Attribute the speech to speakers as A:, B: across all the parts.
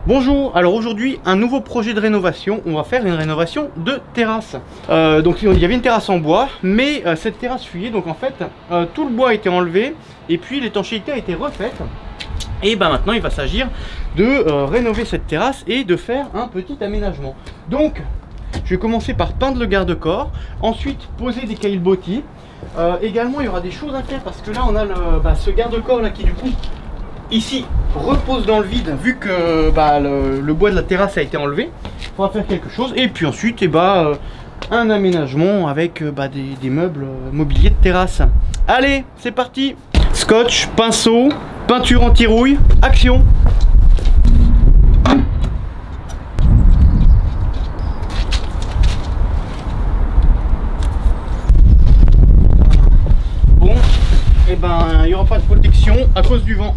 A: Bonjour, alors aujourd'hui un nouveau projet de rénovation, on va faire une rénovation de terrasse. Donc il y avait une terrasse en bois, mais cette terrasse fuyait, donc en fait tout le bois a été enlevé et puis l'étanchéité a été refaite. Et ben maintenant il va s'agir de rénover cette terrasse et de faire un petit aménagement. Donc je vais commencer par peindre le garde-corps, ensuite poser des caillebotis. Également il y aura des choses à faire parce que là on a ce garde-corps là qui du coup ici repose dans le vide vu que le bois de la terrasse a été enlevé. Il faudra faire quelque chose et puis ensuite un aménagement avec des meubles mobilier de terrasse. Allez, c'est parti. Scotch, pinceau, peinture anti-rouille, action. Bon, et il n'y aura pas de protection à cause du vent.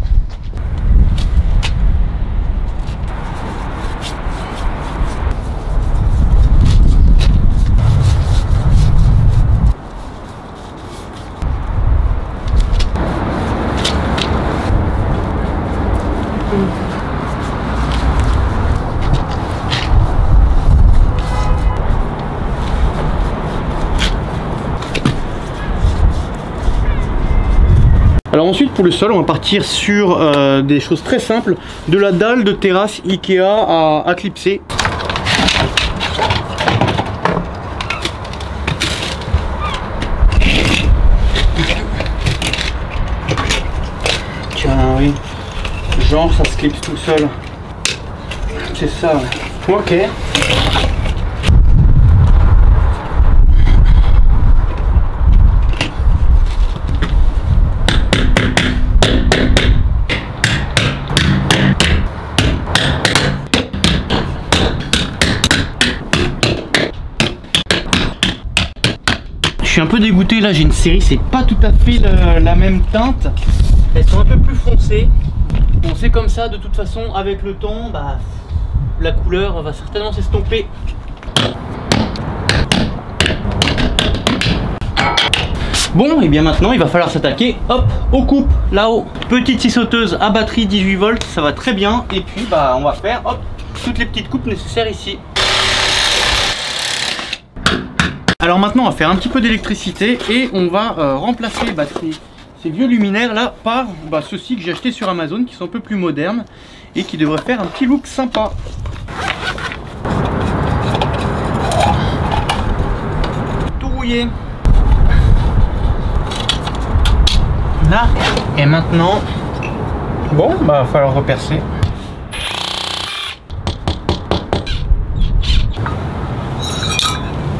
A: Alors ensuite pour le sol on va partir sur des choses très simples, de la dalle de terrasse Ikea à clipser. Tiens oui, genre ça se clipse tout seul, c'est ça, ok. Je suis un peu dégoûté, là j'ai une série, c'est pas tout à fait la même teinte. Elles sont un peu plus foncées. Bon, c'est comme ça, de toute façon, avec le temps, la couleur va certainement s'estomper. Bon, et bien maintenant il va falloir s'attaquer, hop, aux coupes, là-haut. Petite scie sauteuse à batterie 18 volts, ça va très bien. Et puis on va faire, hop, toutes les petites coupes nécessaires ici. Alors maintenant on va faire un petit peu d'électricité et on va remplacer ces vieux luminaires là par ceux-ci que j'ai achetés sur Amazon qui sont un peu plus modernes et qui devraient faire un petit look sympa. Tout rouillé. Là et maintenant, bon va falloir repercer.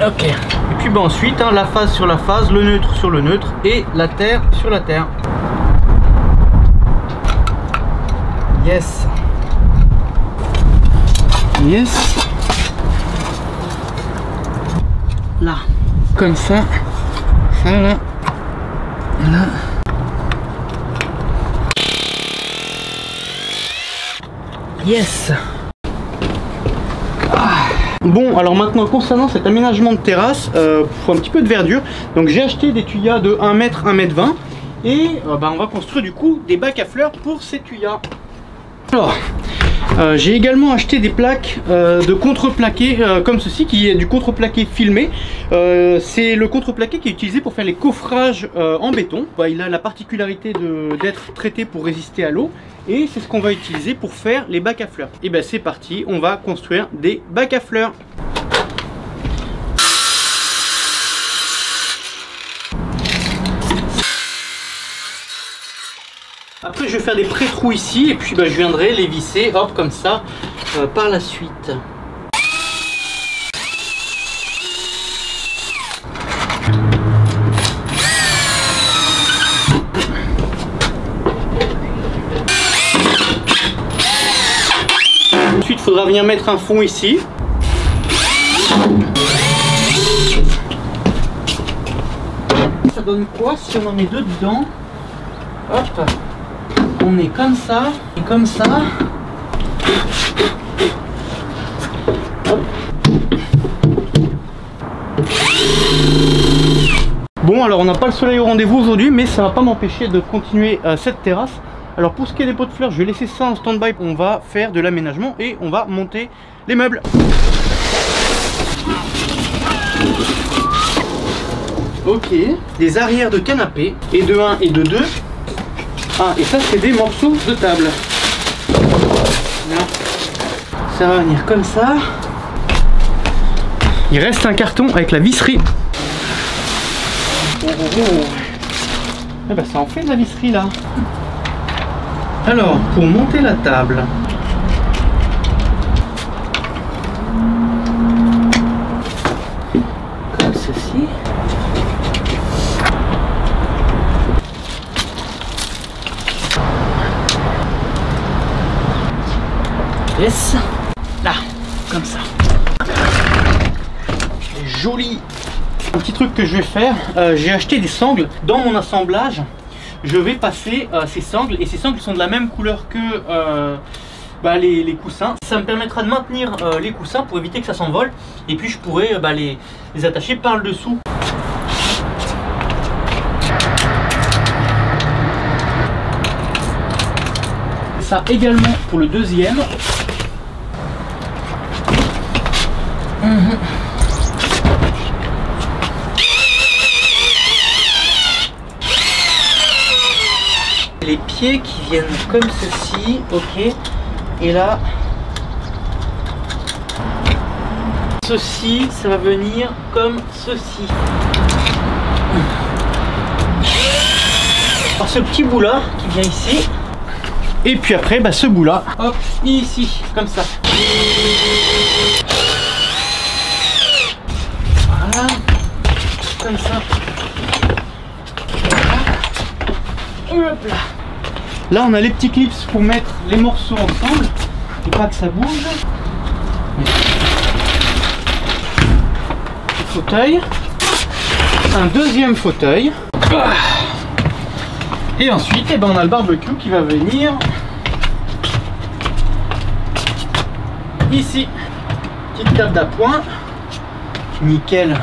A: Ok. Et puis ensuite la phase sur la phase, le neutre sur le neutre et la terre sur la terre. Yes. Yes. Là, comme ça. Ça là. Là. Yes. Bon, alors maintenant concernant cet aménagement de terrasse, faut un petit peu de verdure. Donc j'ai acheté des tuyas de 1 mètre, 1 mètre 20 et on va construire du coup des bacs à fleurs pour ces tuyas. Alors j'ai également acheté des plaques de contreplaqué comme ceci, qui est du contreplaqué filmé. C'est le contreplaqué qui est utilisé pour faire les coffrages en béton. Il a la particularité d'être traité pour résister à l'eau. Et c'est ce qu'on va utiliser pour faire les bacs à fleurs. Et bien c'est parti, on va construire des bacs à fleurs. Après je vais faire des pré-trous ici et puis je viendrai les visser, hop, comme ça, par la suite. Ensuite, il faudra venir mettre un fond ici. Ça donne quoi si on en met deux dedans? Hop, on est comme ça et comme ça. Hop. Bon, alors on n'a pas le soleil au rendez-vous aujourd'hui, mais ça va pas m'empêcher de continuer cette terrasse Alors pour ce qui est des pots de fleurs, je vais laisser ça en stand-by. On va faire de l'aménagement et on va monter les meubles. Ok, des arrières de canapé, et de 1 et de 2. Ah, et ça c'est des morceaux de table. Là. Ça va venir comme ça. Il reste un carton avec la visserie. Oh, oh, oh. Eh ben, ça en fait de la visserie là. Alors, pour monter la table, comme ceci. Yes. Là, comme ça. Joli. Un petit truc que je vais faire, j'ai acheté des sangles. Dans mon assemblage, je vais passer ces sangles, et ces sangles sont de la même couleur que les coussins. Ça me permettra de maintenir les coussins pour éviter que ça s'envole, et puis je pourrai les attacher par le dessous. Ça également pour le deuxième. Les pieds qui viennent comme ceci, ok, et là, ceci, ça va venir comme ceci. Alors ce petit bout là qui vient ici, et puis après ce bout là, hop, ici, comme ça. Voilà, comme ça. Hop là. Là on a les petits clips pour mettre les morceaux ensemble et pas que ça bouge. Un fauteuil, un deuxième fauteuil, et ensuite on a le barbecue qui va venir ici. Petite table d'appoint, nickel.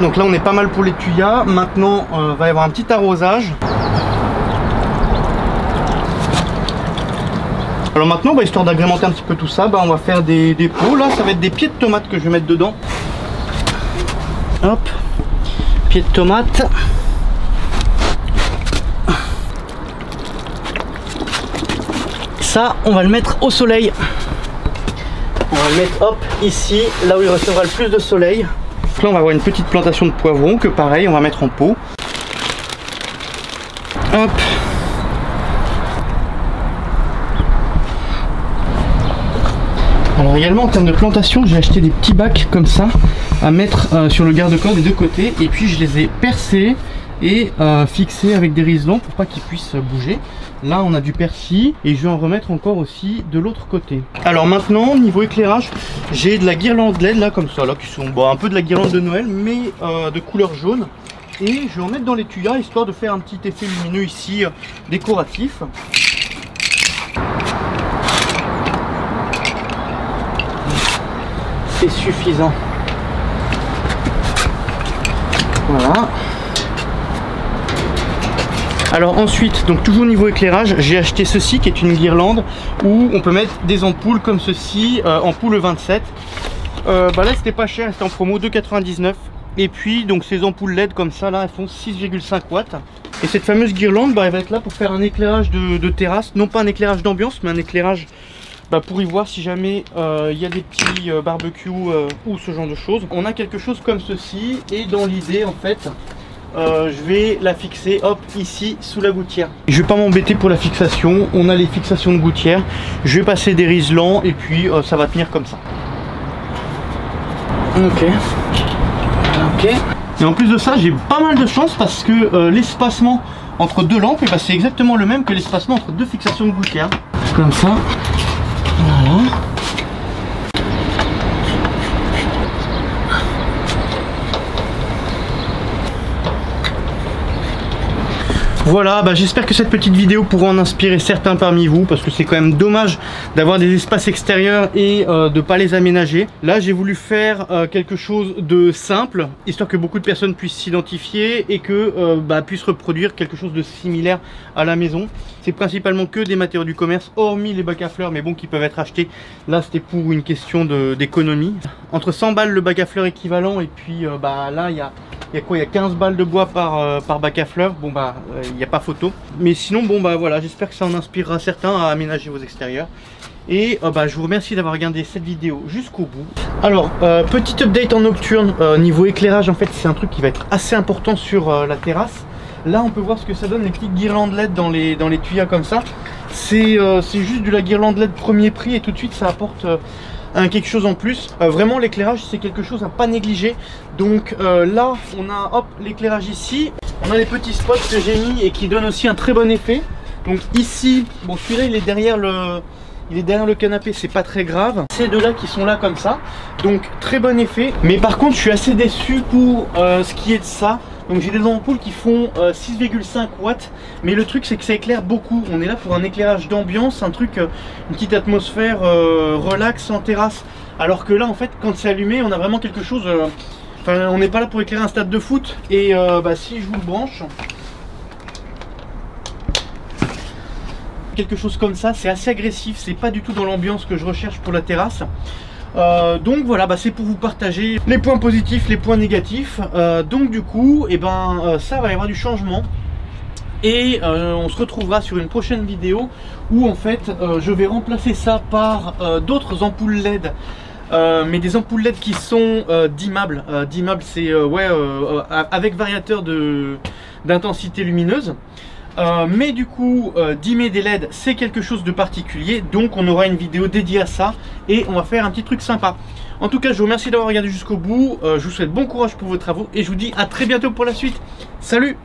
A: Donc là on est pas mal pour les tuyas. Maintenant va y avoir un petit arrosage. Alors maintenant histoire d'agrémenter un petit peu tout ça, on va faire des pots. Là ça va être des pieds de tomates que je vais mettre dedans. Hop, pieds de tomates. Ça on va le mettre au soleil. On va le mettre hop ici, là où il recevra le plus de soleil. Là on va avoir une petite plantation de poivrons que pareil on va mettre en pot. Hop. Alors également en termes de plantation, j'ai acheté des petits bacs comme ça à mettre sur le garde-corps des deux côtés, et puis je les ai percés et fixés avec des riselons pour pas qu'ils puissent bouger. Là on a du persil et je vais en remettre encore aussi de l'autre côté. Alors maintenant niveau éclairage, j'ai de la guirlande LED là comme ça, là qui sont un peu de la guirlande de Noël mais de couleur jaune, et je vais en mettre dans les tuyas histoire de faire un petit effet lumineux ici décoratif. C'est suffisant. Voilà. Alors ensuite, donc toujours niveau éclairage, j'ai acheté ceci qui est une guirlande où on peut mettre des ampoules comme ceci, ampoule 27. Là c'était pas cher, c'était en promo 2,99 €. Et puis donc ces ampoules LED comme ça là, elles font 6,5 watts. Et cette fameuse guirlande, elle va être là pour faire un éclairage de terrasse, non pas un éclairage d'ambiance, mais un éclairage pour y voir si jamais il y a des petits barbecues ou ce genre de choses. On a quelque chose comme ceci, et dans l'idée en fait, je vais la fixer hop ici sous la gouttière. Je vais pas m'embêter pour la fixation, on a les fixations de gouttière. Je vais passer des riselants et puis ça va tenir comme ça. Ok. Et en plus de ça, j'ai pas mal de chance parce que l'espacement entre deux lampes, c'est exactement le même que l'espacement entre deux fixations de gouttière. Comme ça. Voilà. Voilà, bah, j'espère que cette petite vidéo pourra en inspirer certains parmi vous, parce que c'est quand même dommage d'avoir des espaces extérieurs et de pas les aménager. Là j'ai voulu faire quelque chose de simple, histoire que beaucoup de personnes puissent s'identifier et que puissent reproduire quelque chose de similaire à la maison. C'est principalement que des matériaux du commerce, hormis les bacs à fleurs, mais bon, qui peuvent être achetés. Là c'était pour une question d'économie. Entre 100 balles le bac à fleurs équivalent, et puis là il y a quoi? Il y a 15 balles de bois par bac à fleurs. Bon il n'y a pas photo. Mais sinon voilà, j'espère que ça en inspirera certains à aménager vos extérieurs. Et je vous remercie d'avoir regardé cette vidéo jusqu'au bout. Alors, petit update en nocturne, niveau éclairage, en fait c'est un truc qui va être assez important sur la terrasse. Là on peut voir ce que ça donne, les petites guirlandes LED dans les tuyaux comme ça. C'est juste de la guirlande LED premier prix, et tout de suite ça apporte quelque chose en plus. Vraiment l'éclairage c'est quelque chose à pas négliger. Donc là on a hop l'éclairage ici, on a les petits spots que j'ai mis et qui donnent aussi un très bon effet. Donc ici, bon celui-là il est derrière le canapé, c'est pas très grave. Ces deux là qui sont là comme ça, donc très bon effet. Mais par contre je suis assez déçu pour ce qui est de ça. Donc j'ai des ampoules qui font 6,5 watts, mais le truc c'est que ça éclaire beaucoup. On est là pour un éclairage d'ambiance, un truc, une petite atmosphère relax en terrasse. Alors que là en fait quand c'est allumé on a vraiment quelque chose, on n'est pas là pour éclairer un stade de foot. Et si je vous le branche, quelque chose comme ça, c'est assez agressif, c'est pas du tout dans l'ambiance que je recherche pour la terrasse. Donc voilà, c'est pour vous partager les points positifs, les points négatifs. Donc du coup, ça va y avoir du changement. Et on se retrouvera sur une prochaine vidéo où en fait je vais remplacer ça par d'autres ampoules LED. Mais des ampoules LED qui sont dimmables. Dimmables c'est avec variateur d'intensité lumineuse. Mais du coup dimmer des LED c'est quelque chose de particulier, donc on aura une vidéo dédiée à ça et on va faire un petit truc sympa. En tout cas je vous remercie d'avoir regardé jusqu'au bout, je vous souhaite bon courage pour vos travaux et je vous dis à très bientôt pour la suite. Salut!